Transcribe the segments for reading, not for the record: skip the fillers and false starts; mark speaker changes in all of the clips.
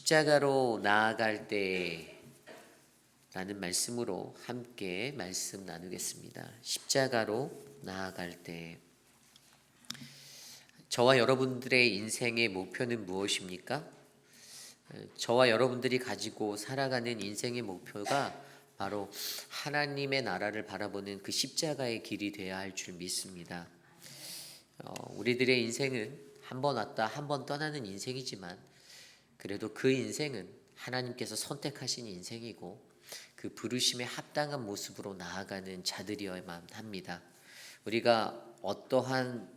Speaker 1: 십자가로 나아갈 때 라는 말씀으로 함께 말씀 나누겠습니다. 십자가로 나아갈 때 저와 여러분들의 인생의 목표는 무엇입니까? 저와 여러분들이 가지고 살아가는 인생의 목표가 바로 하나님의 나라를 바라보는 그 십자가의 길이 되어야 할 줄 믿습니다. 우리들의 인생은 한 번 왔다 한 번 떠나는 인생이지만 그래도 그 인생은 하나님께서 선택하신 인생이고 그 부르심에 합당한 모습으로 나아가는 자들이어야만 합니다. 우리가 어떠한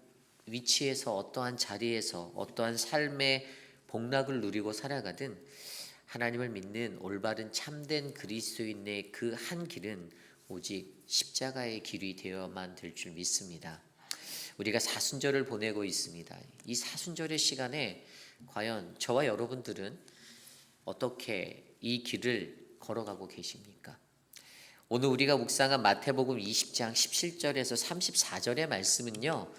Speaker 1: 위치에서 어떠한 자리에서 어떠한 삶의 복락을 누리고 살아가든 하나님을 믿는 올바른 참된 그리스도인의 그 한 길은 오직 십자가의 길이 되어야만 될 줄 믿습니다. 우리가 사순절을 보내고 있습니다. 이 사순절의 시간에 과연 저와 여러분들은 어떻게 이 길을 걸어가고 계십니까? 오늘 우리가 묵상한 마태복음 20장 17절에서 34절의 말씀은요,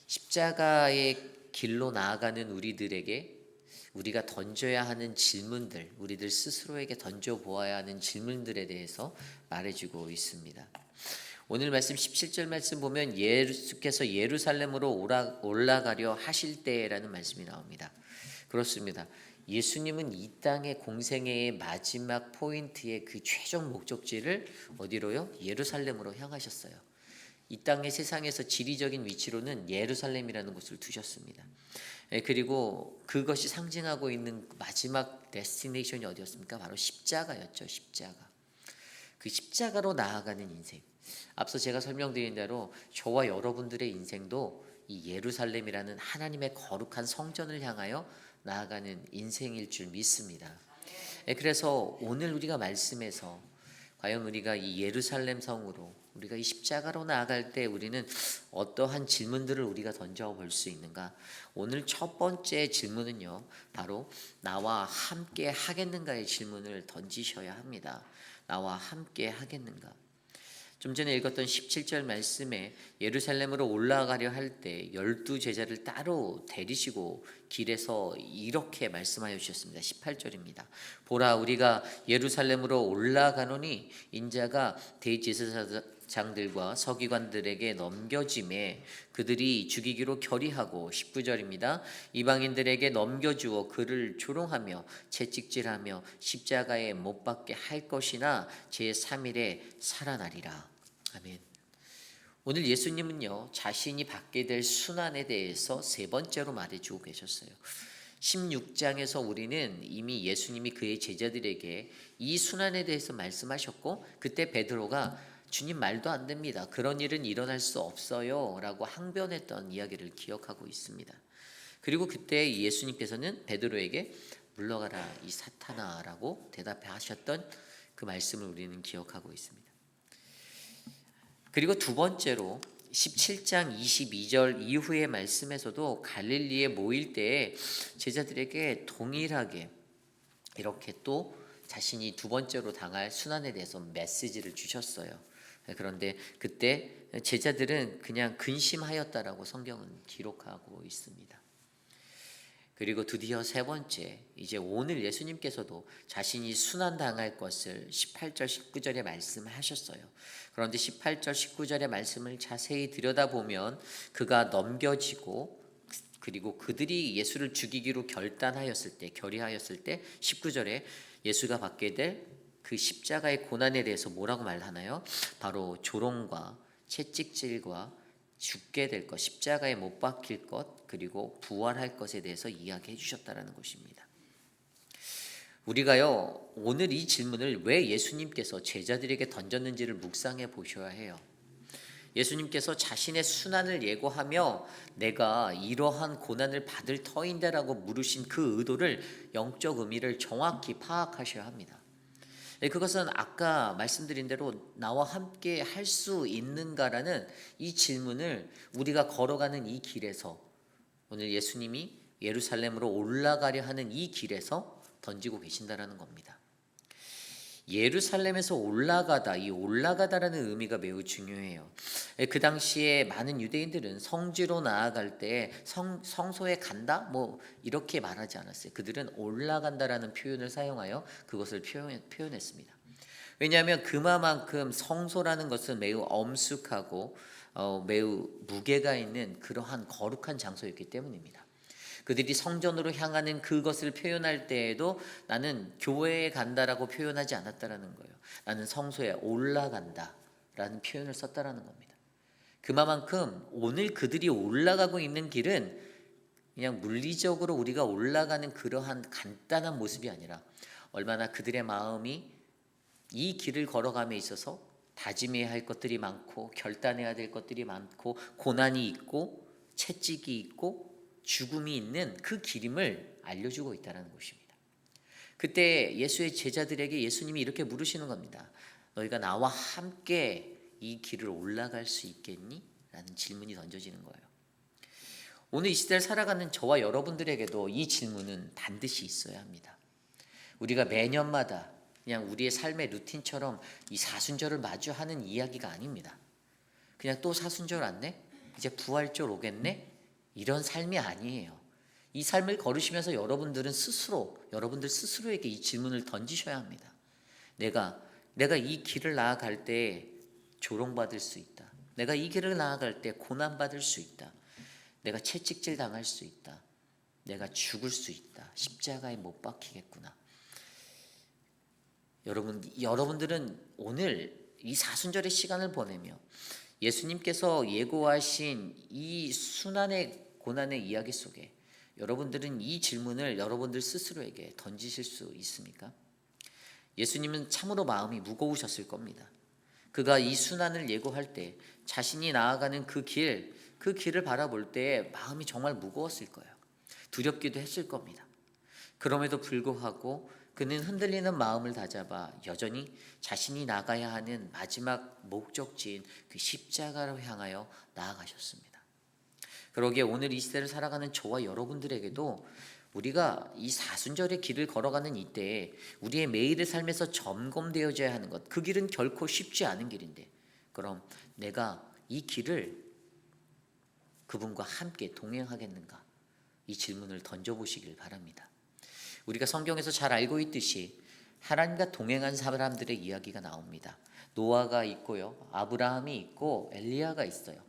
Speaker 1: 십자가의 길로 나아가는 우리들에게 우리가 던져야 하는 질문들, 우리들 스스로에게 던져보아야 하는 질문들에 대해서 말해주고 있습니다. 오늘 말씀 17절 말씀 보면 예수께서 예루살렘으로 올라가려 하실 때라는 말씀이 나옵니다. 그렇습니다. 예수님은 이 땅의 공생애의 마지막 포인트의 그 최종 목적지를 어디로요? 예루살렘으로 향하셨어요. 이 땅의 세상에서 지리적인 위치로는 예루살렘이라는 곳을 두셨습니다. 그리고 그것이 상징하고 있는 마지막 데스티네이션이 어디였습니까? 바로 십자가였죠. 십자가. 그 십자가로 나아가는 인생. 앞서 제가 설명드린 대로 저와 여러분들의 인생도 이 예루살렘이라는 하나님의 거룩한 성전을 향하여 나아가는 인생일 줄 믿습니다. 그래서 오늘 우리가 말씀에서 과연 우리가 이 예루살렘 성으로 우리가 이 십자가로 나아갈 때 우리는 어떠한 질문들을 우리가 던져볼 수 있는가? 오늘 첫 번째 질문은요, 바로 나와 함께 하겠는가의 질문을 던지셔야 합니다. 나와 함께 하겠는가? 좀 전에 읽었던 17절 말씀에 예루살렘으로 올라가려 할 때 12제자를 따로 데리시고 길에서 이렇게 말씀하여 주셨습니다. 18절입니다. 보라, 우리가 예루살렘으로 올라가노니 인자가 대제사장들과 서기관들에게 넘겨짐에 그들이 죽이기로 결의하고, 19절입니다. 이방인들에게 넘겨주어 그를 조롱하며 채찍질하며 십자가에 못 박게 할 것이나 제3일에 살아나리라. 아멘. 오늘 예수님은요, 자신이 받게 될 순환에 대해서 세 번째로 말해주고 계셨어요. 16장에서 우리는 이미 예수님이 그의 제자들에게 이 순환에 대해서 말씀하셨고, 그때 베드로가 주님 말도 안 됩니다, 그런 일은 일어날 수 없어요 라고 항변했던 이야기를 기억하고 있습니다. 그리고 그때 예수님께서는 베드로에게 물러가라 이 사탄아 라고 대답하셨던 그 말씀을 우리는 기억하고 있습니다. 그리고 두 번째로 17장 22절 이후의 말씀에서도 갈릴리에 모일 때에 제자들에게 동일하게 이렇게 또 자신이 두 번째로 당할 순환에 대해서 메시지를 주셨어요. 그런데 그때 제자들은 그냥 근심하였다라고 성경은 기록하고 있습니다. 그리고 드디어 세 번째, 이제 오늘 예수님께서도 자신이 순환당할 것을 18절 19절에 말씀하셨어요. 그런데 18절 19절의 말씀을 자세히 들여다보면 그가 넘겨지고, 그리고 그들이 예수를 죽이기로 결의하였을 때 19절에 예수가 받게 될 그 십자가의 고난에 대해서 뭐라고 말하나요? 바로 조롱과 채찍질과 죽게 될 것, 십자가에 못 박힐 것, 그리고 부활할 것에 대해서 이야기해 주셨다라는 것입니다. 우리가요, 오늘 이 질문을 왜 예수님께서 제자들에게 던졌는지를 묵상해 보셔야 해요. 예수님께서 자신의 순환을 예고하며 내가 이러한 고난을 받을 터인데라고 물으신 그 의도를, 영적 의미를 정확히 파악하셔야 합니다. 그것은 아까 말씀드린 대로 나와 함께 할 수 있는가라는 이 질문을 우리가 걸어가는 이 길에서, 오늘 예수님이 예루살렘으로 올라가려 하는 이 길에서 던지고 계신다라는 겁니다. 예루살렘에서 올라가다, 이 올라가다라는 의미가 매우 중요해요. 그 당시에 많은 유대인들은 성지로 나아갈 때 성소에 간다 뭐 이렇게 말하지 않았어요. 그들은 올라간다라는 표현을 사용하여 그것을 표현했습니다. 왜냐하면 그만큼 성소라는 것은 매우 엄숙하고 매우 무게가 있는 그러한 거룩한 장소였기 때문입니다. 그들이 성전으로 향하는 그것을 표현할 때에도 나는 교회에 간다라고 표현하지 않았다라는 거예요. 나는 성소에 올라간다라는 표현을 썼다라는 겁니다. 그만큼 오늘 그들이 올라가고 있는 길은 그냥 물리적으로 우리가 올라가는 그러한 간단한 모습이 아니라 얼마나 그들의 마음이 이 길을 걸어감에 있어서 다짐해야 할 것들이 많고 결단해야 될 것들이 많고 고난이 있고 채찍이 있고 죽음이 있는 그 길임을 알려주고 있다는 것입니다. 그때 예수의 제자들에게 예수님이 이렇게 물으시는 겁니다. 너희가 나와 함께 이 길을 올라갈 수 있겠니? 라는 질문이 던져지는 거예요. 오늘 이 시대를 살아가는 저와 여러분들에게도 이 질문은 반드시 있어야 합니다. 우리가 매년마다 그냥 우리의 삶의 루틴처럼 이 사순절을 마주하는 이야기가 아닙니다. 그냥 또 사순절 왔네? 이제 부활절 오겠네? 이런 삶이 아니에요. 이 삶을 걸으시면서 여러분들 스스로에게 이 질문을 던지셔야 합니다. 내가 이 길을 나아갈 때 조롱받을 수 있다. 내가 이 길을 나아갈 때 고난받을 수 있다. 내가 채찍질 당할 수 있다. 내가 죽을 수 있다. 십자가에 못 박히겠구나. 여러분들은 오늘 이 사순절의 시간을 보내며 예수님께서 예고하신 이 순환의 고난의 이야기 속에 여러분들은 이 질문을 여러분들 스스로에게 던지실 수 있습니까? 예수님은 참으로 마음이 무거우셨을 겁니다. 그가 이 순환을 예고할 때 자신이 나아가는 그 길을 바라볼 때 마음이 정말 무거웠을 거예요. 두렵기도 했을 겁니다. 그럼에도 불구하고 그는 흔들리는 마음을 다잡아 여전히 자신이 나가야 하는 마지막 목적지인 그 십자가를 향하여 나아가셨습니다. 그러기에 오늘 이 시대를 살아가는 저와 여러분들에게도 우리가 이 사순절의 길을 걸어가는 이때에 우리의 매일의 삶에서 점검되어져야 하는 것, 그 길은 결코 쉽지 않은 길인데 그럼 내가 이 길을 그분과 함께 동행하겠는가? 이 질문을 던져보시길 바랍니다. 우리가 성경에서 잘 알고 있듯이 하나님과 동행한 사람들의 이야기가 나옵니다. 노아가 있고요, 아브라함이 있고 엘리야가 있어요.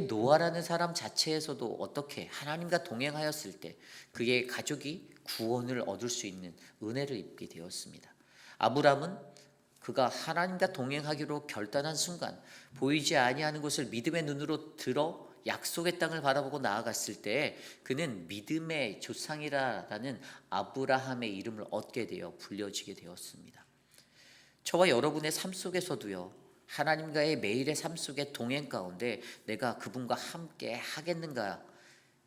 Speaker 1: 노아라는 사람 자체에서도 어떻게 하나님과 동행하였을 때 그의 가족이 구원을 얻을 수 있는 은혜를 입게 되었습니다. 아브라함은 그가 하나님과 동행하기로 결단한 순간 보이지 아니하는 것을 믿음의 눈으로 들어 약속의 땅을 바라보고 나아갔을 때 그는 믿음의 조상이라는 아브라함의 이름을 얻게 되어 불려지게 되었습니다. 저와 여러분의 삶 속에서도요, 하나님과의 매일의 삶 속의 동행 가운데 내가 그분과 함께 하겠는가?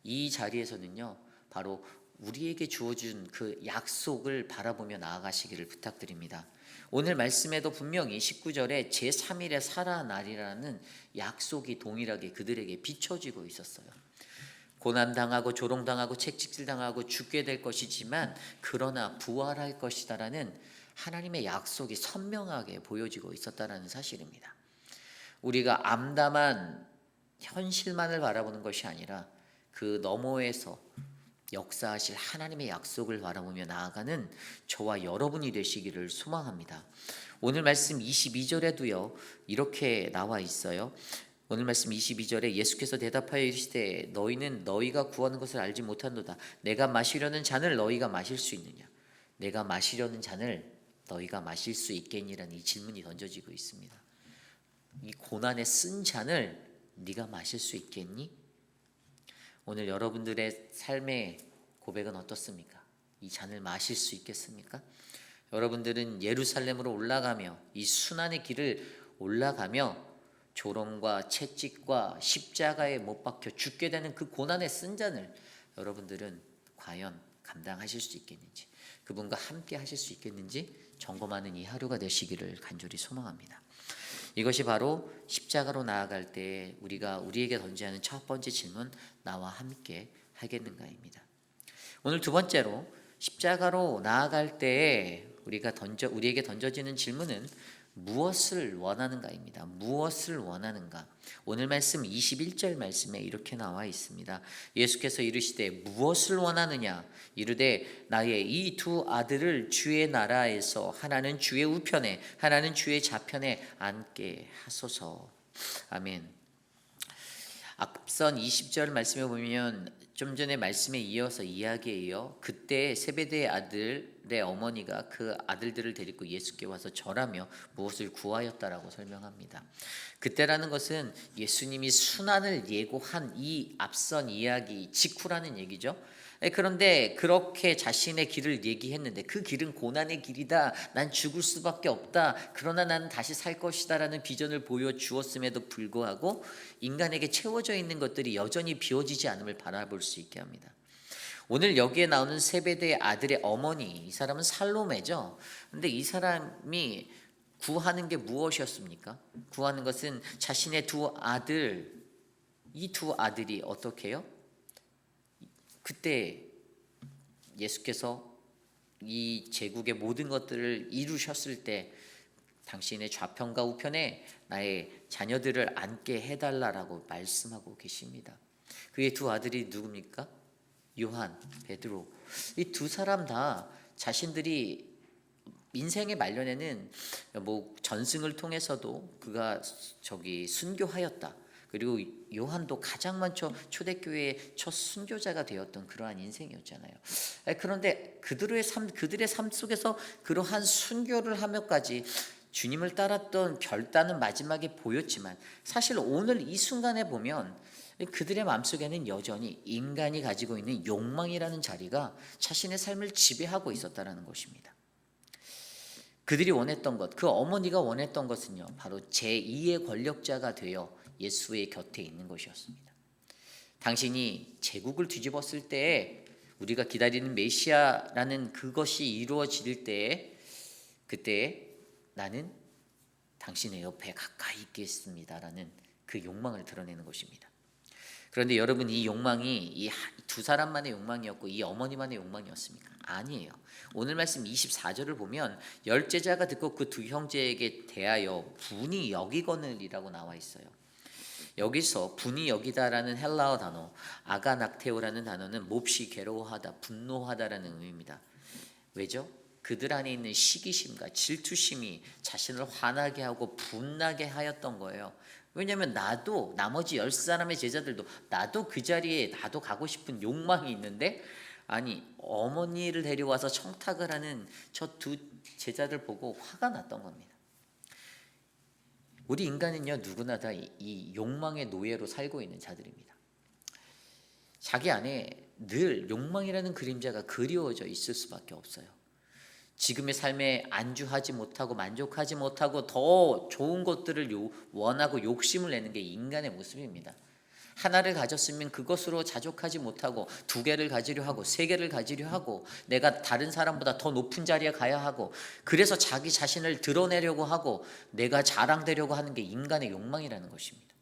Speaker 1: 이 자리에서는요, 바로 우리에게 주어준 그 약속을 바라보며 나아가시기를 부탁드립니다. 오늘 말씀에도 분명히 19절에 제3일에 살아나리라는 약속이 동일하게 그들에게 비춰지고 있었어요. 고난당하고 조롱당하고 채찍질당하고 죽게 될 것이지만 그러나 부활할 것이다라는 하나님의 약속이 선명하게 보여지고 있었다는 사실입니다. 우리가 암담한 현실만을 바라보는 것이 아니라 그 너머에서 역사하실 하나님의 약속을 바라보며 나아가는 저와 여러분이 되시기를 소망합니다. 오늘 말씀 22절에도요 이렇게 나와 있어요. 오늘 말씀 22절에 예수께서 대답하여 이르시되 너희는 너희가 구하는 것을 알지 못하노다. 내가 마시려는 잔을 너희가 마실 수 있느냐? 내가 마시려는 잔을 너희가 마실 수 있겠니라는 이 질문이 던져지고 있습니다. 이 고난의 쓴 잔을 네가 마실 수 있겠니? 오늘 여러분들의 삶의 고백은 어떻습니까? 이 잔을 마실 수 있겠습니까? 여러분들은 예루살렘으로 올라가며 이 순환의 길을 올라가며 조롱과 채찍과 십자가에 못 박혀 죽게 되는 그 고난의 쓴 잔을 여러분들은 과연 감당하실 수 있겠는지, 그분과 함께 하실 수 있겠는지 점검하는 이 하루가 되시기를 간절히 소망합니다. 이것이 바로 십자가로 나아갈 때 우리가 우리에게 던져야 하는 첫 번째 질문, 나와 함께 하겠는가입니다. 오늘 두 번째로 십자가로 나아갈 때에 우리에게 던져지는 질문은 무엇을 원하는가입니다. 무엇을 원하는가? 오늘 말씀 21절 말씀에 이렇게 나와 있습니다. 예수께서 이르시되 무엇을 원하느냐? 이르되 나의 이 두 아들을 주의 나라에서 하나는 주의 우편에 하나는 주의 좌편에 앉게 하소서. 아멘. 앞선 20절 말씀에 보면 좀 전에 말씀에 이어서 이야기에 이어 그때 세베대의 아들의 어머니가 그 아들들을 데리고 예수께 와서 절하며 무엇을 구하였다라고 설명합니다. 그때라는 것은 예수님이 순환을 예고한 이 앞선 이야기 직후라는 얘기죠. 그런데 그렇게 자신의 길을 얘기했는데 그 길은 고난의 길이다. 난 죽을 수밖에 없다. 그러나 나는 다시 살 것이다 라는 비전을 보여주었음에도 불구하고 인간에게 채워져 있는 것들이 여전히 비워지지 않음을 바라볼 수 있게 합니다. 오늘 여기에 나오는 세베대의 아들의 어머니, 이 사람은 살로메죠. 근데 이 사람이 구하는 게 무엇이었습니까? 구하는 것은 자신의 두 아들, 이 두 아들이 어떻게 해요? 그때 예수께서 이 제국의 모든 것들을 이루셨을 때 당신의 좌편과 우편에 나의 자녀들을 앉게 해달라라고 말씀하고 계십니다. 그의 두 아들이 누굽니까? 요한, 베드로. 이 두 사람 다 자신들이 인생의 말년에는 뭐 전승을 통해서도 그가 순교하였다. 그리고 요한도 가장 먼저 초대교회의 첫 순교자가 되었던 그러한 인생이었잖아요. 그런데 그들의 삶 속에서 그러한 순교를 하며까지 주님을 따랐던 결단은 마지막에 보였지만 사실 오늘 이 순간에 보면 그들의 마음속에는 여전히 인간이 가지고 있는 욕망이라는 자리가 자신의 삶을 지배하고 있었다는 것입니다. 그들이 원했던 것, 그 어머니가 원했던 것은요, 바로 제2의 권력자가 되어 예수의 곁에 있는 것이었습니다. 당신이 제국을 뒤집었을 때에 우리가 기다리는 메시아라는 그것이 이루어질 때에 그때 나는 당신의 옆에 가까이 있겠습니다라는 그 욕망을 드러내는 것입니다. 그런데 여러분, 이 욕망이 이 두 사람만의 욕망이었고 이 어머니만의 욕망이었습니까? 아니에요. 오늘 말씀 24절을 보면 열제자가 듣고 그 두 형제에게 대하여 분이 여기거늘이라고 나와 있어요. 여기서 분이 여기다라는 헬라어 단어 아가낙테오라는 단어는 몹시 괴로워하다, 분노하다라는 의미입니다. 왜죠? 그들 안에 있는 시기심과 질투심이 자신을 화나게 하고 분나게 하였던 거예요. 왜냐하면 나도 나머지 10사람의 제자들도 나도 그 자리에 나도 가고 싶은 욕망이 있는데 아니 어머니를 데려와서 청탁을 하는 저 두 제자들 보고 화가 났던 겁니다. 우리 인간은요 누구나 다 이 욕망의 노예로 살고 있는 자들입니다. 자기 안에 늘 욕망이라는 그림자가 그리워져 있을 수밖에 없어요. 지금의 삶에 안주하지 못하고 만족하지 못하고 더 좋은 것들을 원하고 욕심을 내는 게 인간의 모습입니다. 하나를 가졌으면 그것으로 자족하지 못하고 두 개를 가지려 하고 세 개를 가지려 하고 내가 다른 사람보다 더 높은 자리에 가야 하고 그래서 자기 자신을 드러내려고 하고 내가 자랑되려고 하는 게 인간의 욕망이라는 것입니다.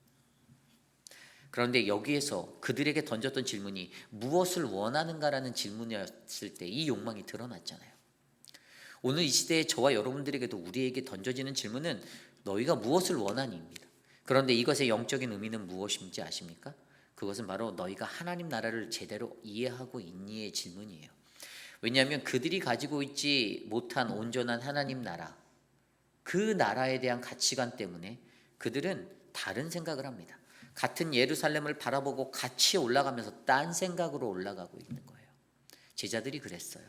Speaker 1: 그런데 여기에서 그들에게 던졌던 질문이 무엇을 원하는가라는 질문이었을 때 이 욕망이 드러났잖아요. 오늘 이 시대에 저와 여러분들에게도 우리에게 던져지는 질문은 너희가 무엇을 원하니입니다. 그런데 이것의 영적인 의미는 무엇인지 아십니까? 그것은 바로 너희가 하나님 나라를 제대로 이해하고 있니의 질문이에요. 왜냐하면 그들이 가지고 있지 못한 온전한 하나님 나라, 그 나라에 대한 가치관 때문에 그들은 다른 생각을 합니다. 같은 예루살렘을 바라보고 같이 올라가면서 딴 생각으로 올라가고 있는 거예요. 제자들이 그랬어요.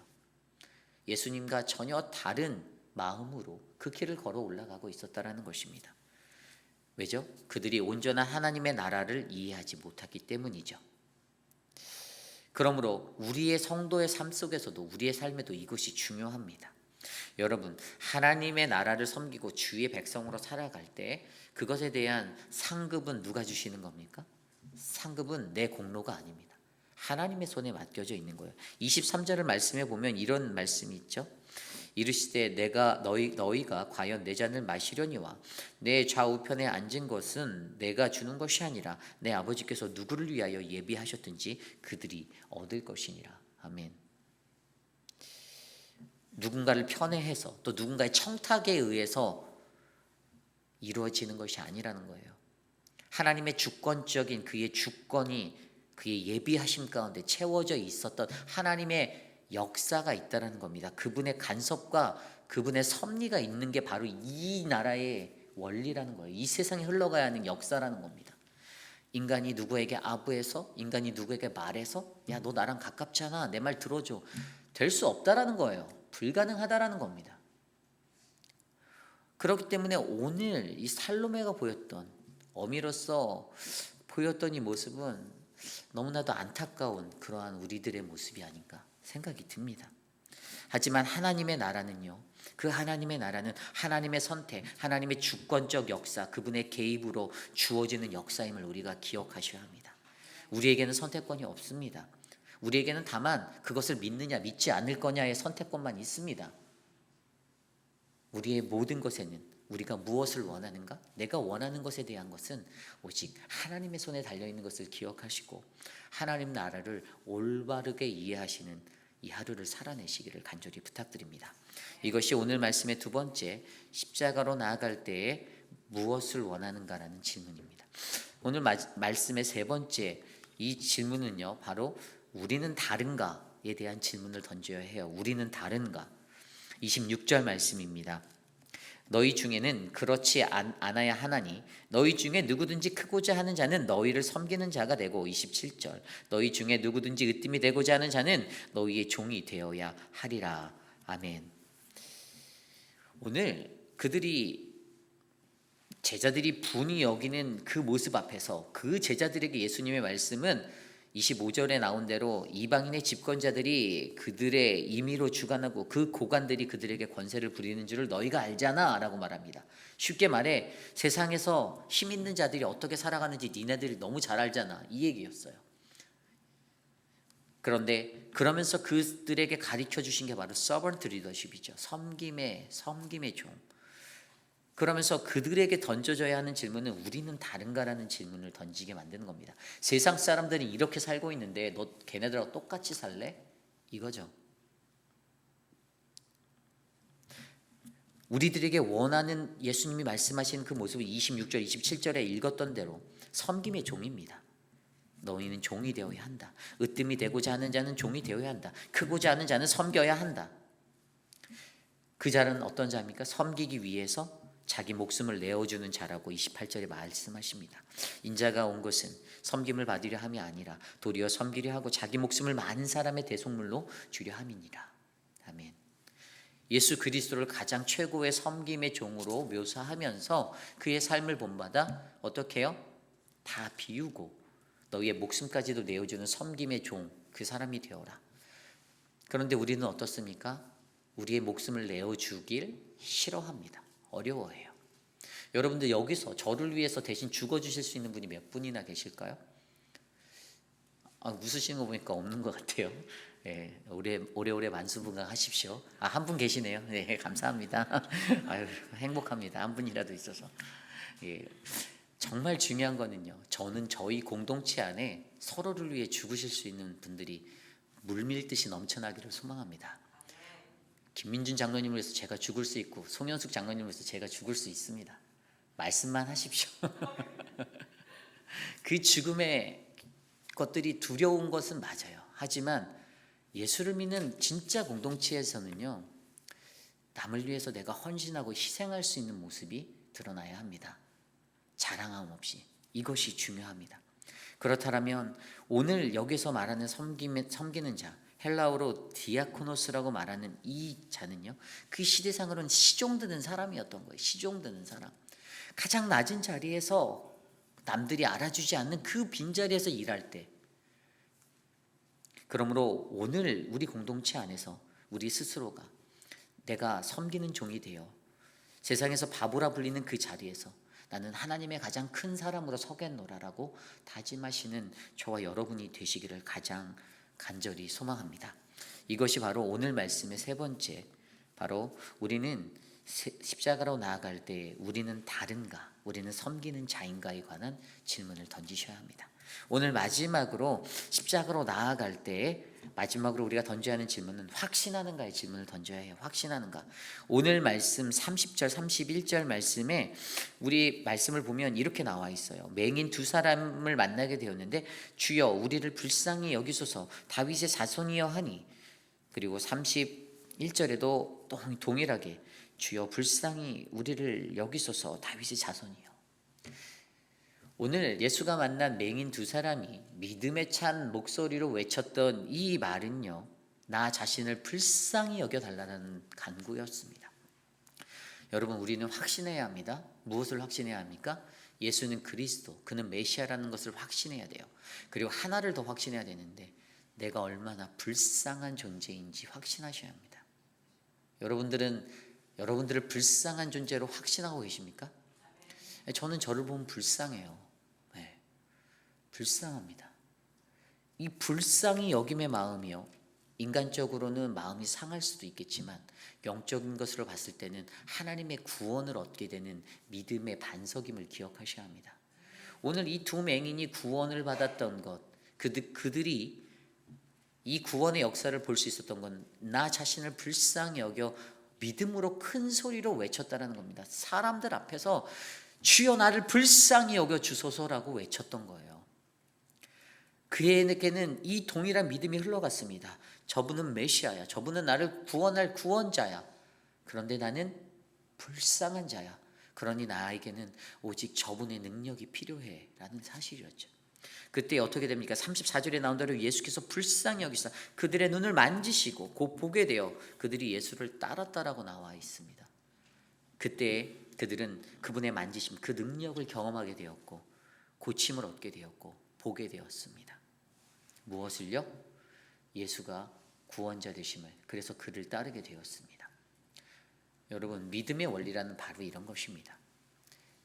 Speaker 1: 예수님과 전혀 다른 마음으로 그 길을 걸어 올라가고 있었다라는 것입니다. 왜죠? 그들이 온전한 하나님의 나라를 이해하지 못하기 때문이죠. 그러므로 우리의 성도의 삶 속에서도 우리의 삶에도 이것이 중요합니다. 여러분, 하나님의 나라를 섬기고 주의 백성으로 살아갈 때 그것에 대한 상급은 누가 주시는 겁니까? 상급은 내 공로가 아닙니다. 하나님의 손에 맡겨져 있는 거예요. 23절을 말씀해 보면 이런 말씀이 있죠. 이르시되 너희가 과연 내 잔을 마시려니와 내 좌우편에 앉은 것은 내가 주는 것이 아니라 내 아버지께서 누구를 위하여 예비하셨든지 그들이 얻을 것이니라. 아멘. 누군가를 편애해서 또 누군가의 청탁에 의해서 이루어지는 것이 아니라는 거예요. 하나님의 주권적인 그의 주권이 그의 예비하심 가운데 채워져 있었던 하나님의 역사가 있다는 겁니다. 그분의 간섭과 그분의 섭리가 있는 게 바로 이 나라의 원리라는 거예요. 이 세상에 흘러가야 하는 역사라는 겁니다. 인간이 누구에게 아부해서, 인간이 누구에게 말해서 야, 너 나랑 가깝잖아, 내 말 들어줘, 될 수 없다라는 거예요. 불가능하다라는 겁니다. 그렇기 때문에 오늘 이 살로메가 보였던, 어미로서 보였던 이 모습은 너무나도 안타까운 그러한 우리들의 모습이 아닌가 생각이 듭니다. 하지만 하나님의 나라는요, 그 하나님의 나라는 하나님의 선택, 하나님의 주권적 역사, 그분의 개입으로 주어지는 역사임을 우리가 기억하셔야 합니다. 우리에게는 선택권이 없습니다. 우리에게는 다만 그것을 믿느냐 믿지 않을 거냐의 선택권만 있습니다. 우리의 모든 것에는 우리가 무엇을 원하는가? 내가 원하는 것에 대한 것은 오직 하나님의 손에 달려있는 것을 기억하시고 하나님 나라를 올바르게 이해하시는 이 하루를 살아내시기를 간절히 부탁드립니다. 이것이 오늘 말씀의 두 번째, 십자가로 나아갈 때에 무엇을 원하는가라는 질문입니다. 오늘 말씀의 세 번째 이 질문은요, 바로 우리는 다른가에 대한 질문을 던져야 해요. 우리는 다른가? 26절 말씀입니다. 너희 중에는 그렇지 않아야 하나니 너희 중에 누구든지 크고자 하는 자는 너희를 섬기는 자가 되고, 27절 너희 중에 누구든지 으뜸이 되고자 하는 자는 너희의 종이 되어야 하리라. 아멘. 오늘 제자들이 분이 여기는 그 모습 앞에서 그 제자들에게 예수님의 말씀은 25절에 나온 대로 이방인의 집권자들이 그들의 임의로 주관하고 그 고관들이 그들에게 권세를 부리는 줄을 너희가 알잖아 라고 말합니다. 쉽게 말해 세상에서 힘 있는 자들이 어떻게 살아가는지 니네들이 너무 잘 알잖아, 이 얘기였어요. 그런데 그러면서 그들에게 가르쳐 주신 게 바로 servant leadership이죠. 섬김의 종. 그러면서 그들에게 던져져야 하는 질문은 우리는 다른가라는 질문을 던지게 만드는 겁니다. 세상 사람들이 이렇게 살고 있는데 너 걔네들하고 똑같이 살래? 이거죠. 우리들에게 원하는 예수님이 말씀하신 그 모습을 26절 27절에 읽었던 대로 섬김의 종입니다. 너희는 종이 되어야 한다. 으뜸이 되고자 하는 자는 종이 되어야 한다. 크고자 하는 자는 섬겨야 한다. 그 자는 어떤 자입니까? 섬기기 위해서 자기 목숨을 내어주는 자라고 28절에 말씀하십니다. 인자가 온 것은 섬김을 받으려 함이 아니라 도리어 섬기려 하고 자기 목숨을 많은 사람의 대속물로 주려 함이니라. 아멘. 예수 그리스도를 가장 최고의 섬김의 종으로 묘사하면서 그의 삶을 본받아 어떻게 해요? 다 비우고 너희의 목숨까지도 내어주는 섬김의 종, 그 사람이 되어라. 그런데 우리는 어떻습니까? 우리의 목숨을 내어주길 싫어합니다. 어려워해요. 여러분들 여기서 저를 위해서 대신 죽어주실 수 있는 분이 몇 분이나 계실까요? 웃으시는 거 보니까 없는 것 같아요. 예, 오래오래 만수무강하십시오. 한 분 계시네요. 네, 감사합니다. 아유, 행복합니다. 한 분이라도 있어서. 예, 정말 중요한 거는요, 저는 저희 공동체 안에 서로를 위해 죽으실 수 있는 분들이 물밀듯이 넘쳐나기를 소망합니다. 김민준 장로님을 위해서 제가 죽을 수 있고 송현숙 장로님을 위해서 제가 죽을 수 있습니다. 말씀만 하십시오. 그 죽음의 것들이 두려운 것은 맞아요. 하지만 예수를 믿는 진짜 공동체에서는요, 남을 위해서 내가 헌신하고 희생할 수 있는 모습이 드러나야 합니다. 자랑함 없이. 이것이 중요합니다. 그렇다면 오늘 여기서 말하는 섬기는 자, 헬라어로 디아코노스라고 말하는 이 자는요, 그 시대상으로는 시종드는 사람이었던 거예요. 시종드는 사람. 가장 낮은 자리에서 남들이 알아주지 않는 그 빈자리에서 일할 때, 그러므로 오늘 우리 공동체 안에서 우리 스스로가 내가 섬기는 종이 되어 세상에서 바보라 불리는 그 자리에서 나는 하나님의 가장 큰 사람으로 서겠노라라고 다짐하시는 저와 여러분이 되시기를 가장 간절히 소망합니다. 이것이 바로 오늘 말씀의 세 번째, 바로 우리는 십자가로 나아갈 때 우리는 다른가, 우리는 섬기는 자인가에 관한 질문을 던지셔야 합니다. 오늘 마지막으로 십자가로 나아갈 때 마지막으로 우리가 던져야 하는 질문은 확신하는가의 질문을 던져야 해요. 확신하는가. 오늘 말씀 30절 31절 말씀에 우리 말씀을 보면 이렇게 나와 있어요. 맹인 두 사람을 만나게 되었는데 주여 우리를 불쌍히 여기소서 다윗의 자손이여 하니, 그리고 31절에도 또 동일하게 주여 불쌍히 우리를 여기소서 다윗의 자손이여. 오늘 예수가 만난 맹인 두 사람이 믿음에 찬 목소리로 외쳤던 이 말은요, 나 자신을 불쌍히 여겨달라는 간구였습니다. 여러분, 우리는 확신해야 합니다. 무엇을 확신해야 합니까? 예수는 그리스도, 그는 메시아라는 것을 확신해야 돼요. 그리고 하나를 더 확신해야 되는데 내가 얼마나 불쌍한 존재인지 확신하셔야 합니다. 여러분들을 불쌍한 존재로 확신하고 계십니까? 저는 저를 보면 불쌍해요. 네, 불쌍합니다. 이 불쌍히 여김의 마음이요, 인간적으로는 마음이 상할 수도 있겠지만 영적인 것으로 봤을 때는 하나님의 구원을 얻게 되는 믿음의 반석임을 기억하셔야 합니다. 오늘 이 두 맹인이 구원을 받았던 것, 그들이 이 구원의 역사를 볼 수 있었던 건 나 자신을 불쌍히 여겨 믿음으로 큰 소리로 외쳤다는 겁니다. 사람들 앞에서 주여 나를 불쌍히 여겨 주소서라고 외쳤던 거예요. 그에게는 이 동일한 믿음이 흘러갔습니다. 저분은 메시아야. 저분은 나를 구원할 구원자야. 그런데 나는 불쌍한 자야. 그러니 나에게는 오직 저분의 능력이 필요해 라는 사실이었죠. 그때 어떻게 됩니까? 34절에 나온 대로 예수께서 불쌍히 여기사 그들의 눈을 만지시고 곧 보게 되어 그들이 예수를 따랐다라고 나와 있습니다. 그때 그들은 그분의 만지심, 그 능력을 경험하게 되었고 고침을 얻게 되었고 보게 되었습니다. 무엇을요? 예수가 구원자 되심을. 그래서 그를 따르게 되었습니다. 여러분, 믿음의 원리라는 바로 이런 것입니다.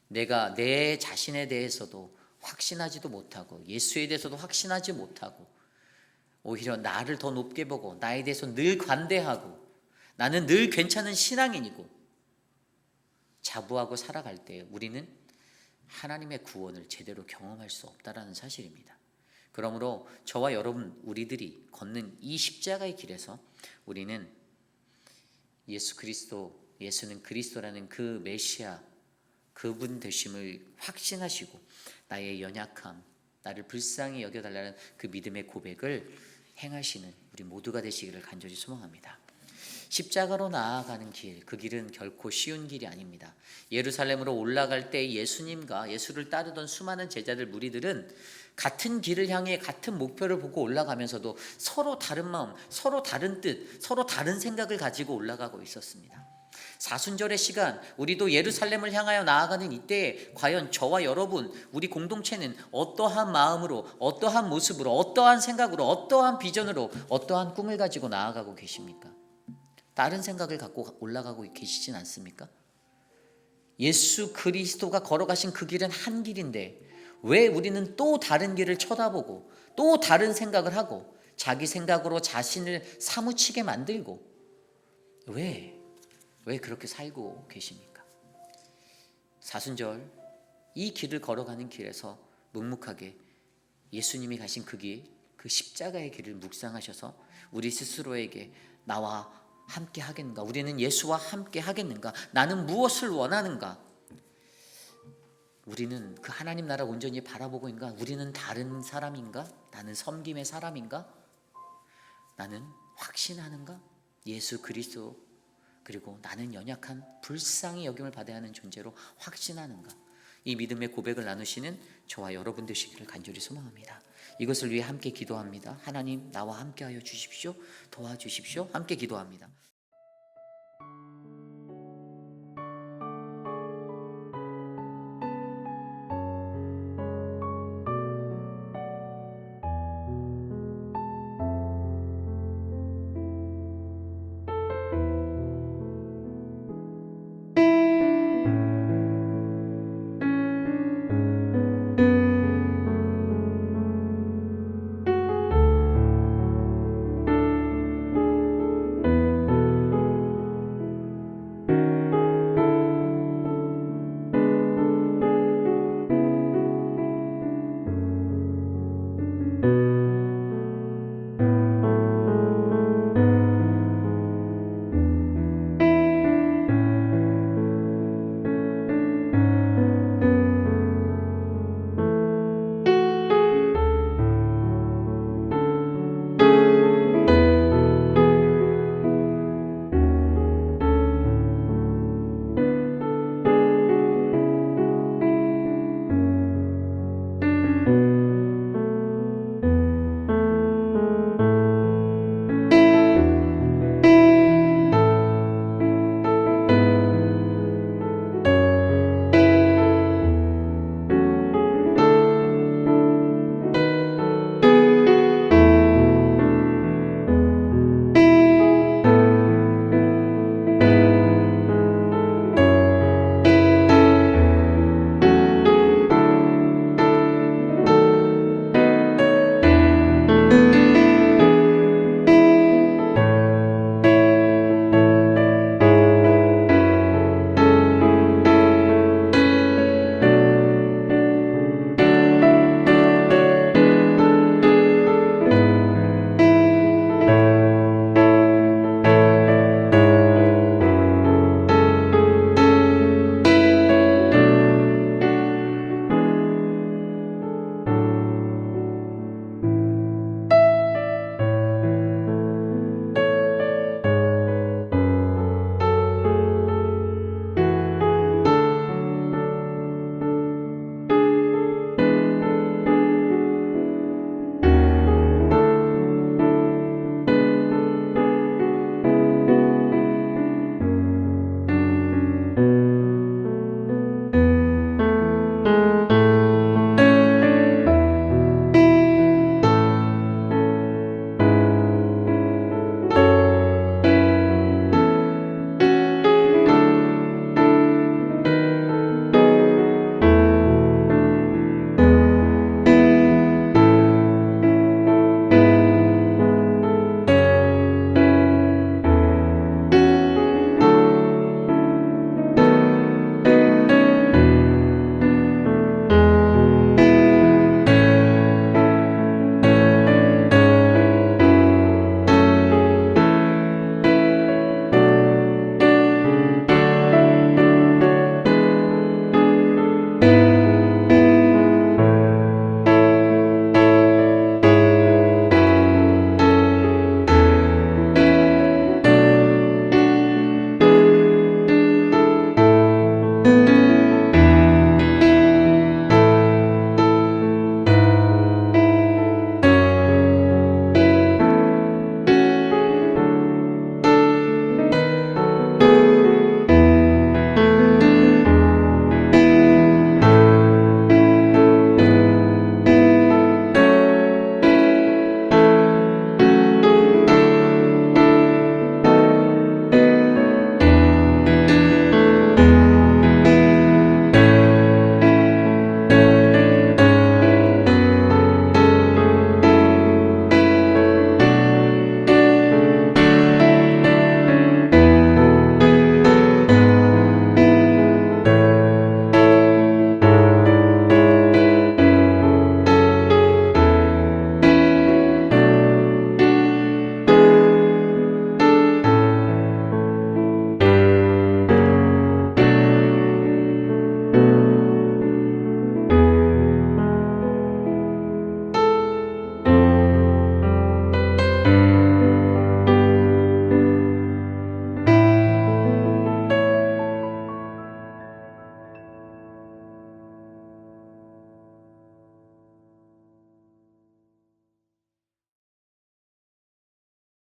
Speaker 1: 내가 내 자신에 대해서도 확신하지도 못하고 예수에 대해서도 확신하지 못하고 오히려 나를 더 높게 보고 나에 대해서 늘 관대하고 나는 늘 괜찮은 신앙인이고 자부하고 살아갈 때 우리는 하나님의 구원을 제대로 경험할 수 없다라는 사실입니다. 그러므로 저와 여러분, 우리들이 걷는 이 십자가의 길에서 우리는 예수 그리스도, 예수는 그리스도라는 그 메시아, 그분 되심을 확신하시고 나의 연약함, 나를 불쌍히 여겨달라는 그 믿음의 고백을 행하시는 우리 모두가 되시기를 간절히 소망합니다. 십자가로 나아가는 길, 그 길은 결코 쉬운 길이 아닙니다. 예루살렘으로 올라갈 때 예수님과 예수를 따르던 수많은 제자들, 무리들은 같은 길을 향해 같은 목표를 보고 올라가면서도 서로 다른 마음, 서로 다른 뜻, 서로 다른 생각을 가지고 올라가고 있었습니다. 사순절의 시간, 우리도 예루살렘을 향하여 나아가는 이때에 과연 저와 여러분, 우리 공동체는 어떠한 마음으로, 어떠한 모습으로, 어떠한 생각으로, 어떠한 비전으로, 어떠한 꿈을 가지고 나아가고 계십니까? 다른 생각을 갖고 올라가고 계시진 않습니까? 예수 그리스도가 걸어가신 그 길은 한 길인데 왜 우리는 또 다른 길을 쳐다보고 또 다른 생각을 하고 자기 생각으로 자신을 사무치게 만들고 왜 그렇게 살고 계십니까? 사순절 이 길을 걸어가는 길에서 묵묵하게 예수님이 가신 그 길, 그 십자가의 길을 묵상하셔서 우리 스스로에게 나와 함께 하겠는가? 우리는 예수와 함께 하겠는가? 나는 무엇을 원하는가? 우리는 그 하나님 나라 온전히 바라보고 있는가? 우리는 다른 사람인가? 나는 섬김의 사람인가? 나는 확신하는가? 예수 그리스도, 그리고 나는 연약한 불쌍히 여김을 받아야 하는 존재로 확신하는가? 이 믿음의 고백을 나누시는 저와 여러분 되시기를 간절히 소망합니다. 이것을 위해 함께 기도합니다. 하나님, 나와 함께하여 주십시오. 도와주십시오. 함께 기도합니다.